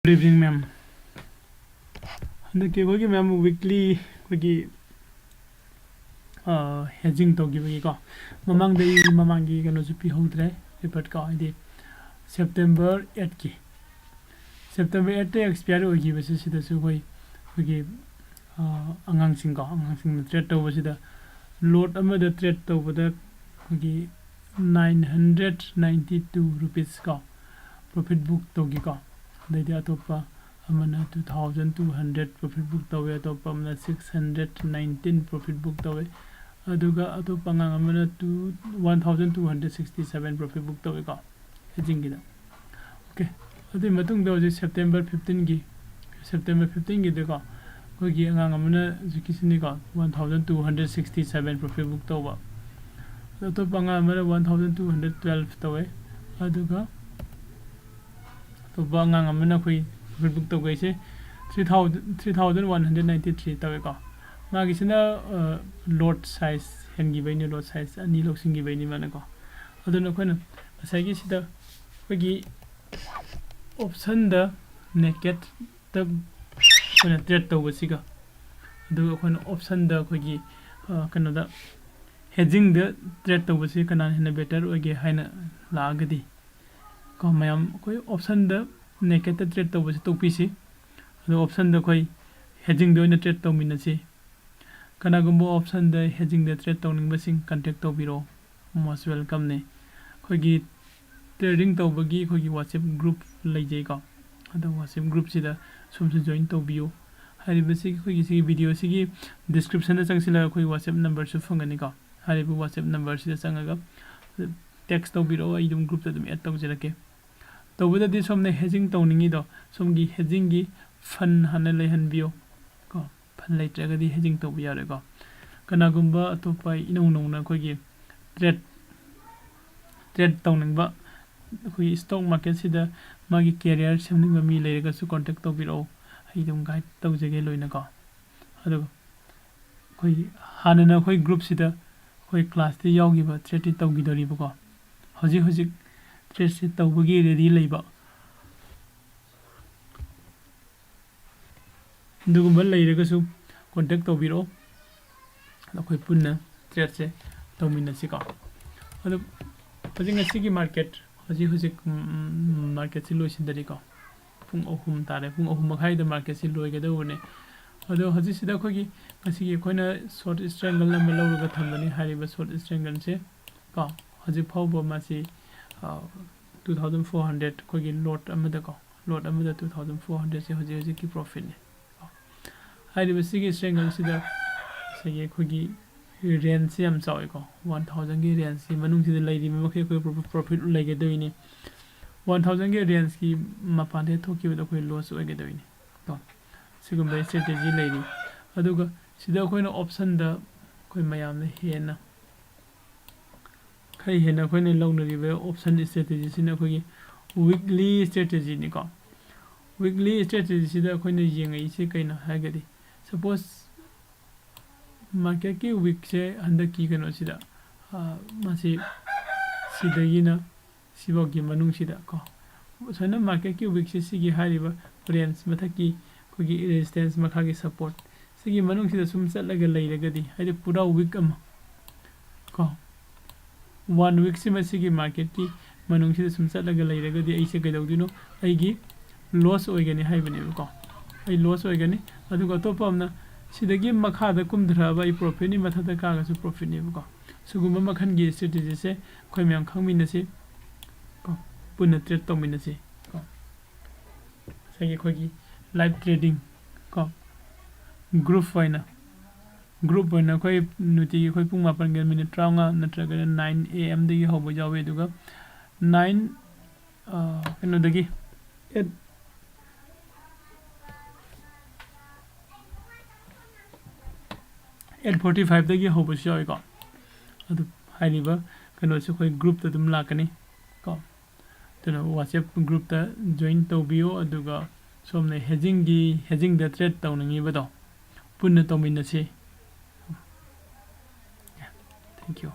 Good evening, ma'am. The ma'am weekly hedging to give go. Mamangi gonna be hodre, report go idea. September 8 ki. September 8 expire or give us the Sugoi. We give Angang Singa, Angang threat over the load under the threat over the 992 rupees go. Profit book to go. The Atopa Amana 2200 profit book away, Atopamana 619 profit book away, Aduga Atopanga Amana 1267 profit book away. Hedging. Okay, I think Matung those September 15 gi September 15 gi the go. Hogi Amana Zukisiniga 1267 profit book over. Atopanga Amana 1212 away, Aduga. So bangang amana koi book to gaise 3193 taweka magi sina lot size hengi baini lot size ani lok singi baini manako aduna koina asagi sida kogi option da naked the koina trade to basiga adu koina option da kogi kana da hedging the trade to basi kana hena better oge haina lagadi Mayam option the naked trade to was to PC. The option the koi hedging the trade to minasi. Kanagumbo option the hedging the trade toning basing contact to bureau. Most welcome ne. Kogi trading to bagi kogi WhatsApp group like Jacob. The WhatsApp group sida some join to view. Hari basic kogi video sigi description the sangsila koi WhatsApp number so funganika. Hari WhatsApp number sida sangaga text to bureau I don't group that me at to तो वह this हमने hedging तो नहीं दो सोमगी hedging की fun हने ले हन बियो को फन ले चेक दी hedging तो बिया रे को कना गुम्बा तो पाई इन्हों ना कोई की trade तो नहीं बा कोई stock market सीधा मागी career से हमने मम्मी ले रेगा सु contact तो बिरो ही तुम गाइड तो जगह लोई ना को अदो कोई हाने ना कोई group सीधा कोई class ते याओगी बा trade तो गिदोरी बको हजी Trace it over ready labor. Dugumbal later soup, contact of Biro. The Quipuna, Trace, Tomina Sica. Putting a sticky market, Hazi market solution the Rico. Pung Ohum Tare, Pung Ohumahai, the market siluagadone. Although Hazisida Kogi, I see a corner sort of strangle and below the Tambani, Harry sort of strangle and say, Ka, Hazi Pobo Masi. 2400 कोई lot अमदा को lot अमदा 2400 से हो की profit ने high बस की Strangle सीधा सही कोई range से हम चाहे को 1000 की range की मनुष्य सीधे लाइरी में मखे कोई profit लगे तो इन्हें 1000 की range की मापाने तो क्यों तो कोई loss लगे तो इन्हें तो सिकुम भाई strategy लाइरी अदुगा सीधा कोई ना option दा कोई मायाम ने है ना Kai Hena Queen long river option strategy in a weekly strategy nico. Weekly strategy the Queen Yang is a kind of haggerty. Suppose Makaki week say under Kikan Osida Masi Sidayina Sibogi Manusida ko. So no Makaki week Sigi Hariba, Friends, Mataki, Kogi resistance Makagi support. Sigi Manusida sum set like a lady gadi. I did put out wickham. 1 week से मसी की market की मनुष्य से सुमसा लगा ले रहा है ऐसे कह दो दिनों आएगी loss होएगा नहीं हाई बने को आई loss होएगा नहीं अदुगा तो पामना सिद्धगी मखा द कुम धरा बाई profit नहीं मथा द कागा सु profit नहीं को सुगुम मखन की strategy से कोई में अंखांग मिन से को पुन trade तो मिन से को सही कोई की live trading को group फाइना Group when a quite nutty quite pung up and get minute tranga, Natraga 9 AM the hobo jawe to go 9 the key 8:45 the hobo show got the high river can also quite group to the Mlakani go to know WhatsApp group the join to bio or do go so many hedging the thread down in Ivedo. Put the dominance. Thank you.